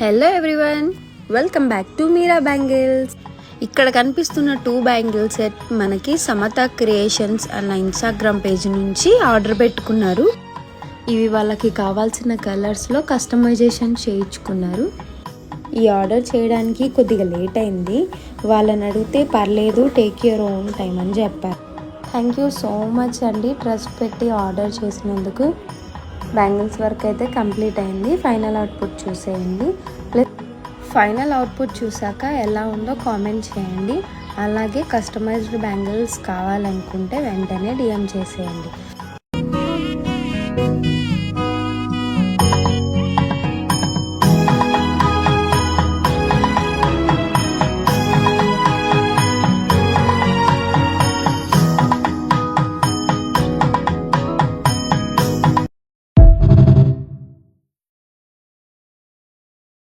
Hello everyone, welcome back to Meera bangles. ఇక్కడ కనిపిస్తున్న 2 bangle set మనకి సమత క్రియేషన్స్ అన్న ఇన్స్టాగ్రామ్ పేజ్ నుంచి ఆర్డర్ పెట్టుకున్నారు. ఇవి వాళ్ళకి కావాల్సిన కలర్స్లో కస్టమైజేషన్ చేయించుకున్నారు. ఈ ఆర్డర్ చేయడానికి కొద్దిగా లేట్ అయింది. వాళ్ళని అడిగితే పర్లేదు, టేక్ యువర్ ఓన్ టైం అని చెప్పారు. థ్యాంక్ యూ సో మచ్ అండి, ట్రస్ట్ పెట్టి ఆర్డర్ చేసినందుకు. బ్యాంగిల్స్ వర్క్ అయితే కంప్లీట్ అయింది. ఫైనల్ అవుట్పుట్ చూసేయండి. ఫైనల్ అవుట్పుట్ చూసాక ఎలా ఉందో కామెంట్ చేయండి. అలాగే కస్టమైజ్డ్ బ్యాంగిల్స్ కావాలనుకుంటే వెంటనే డిఎం చేసేయండి.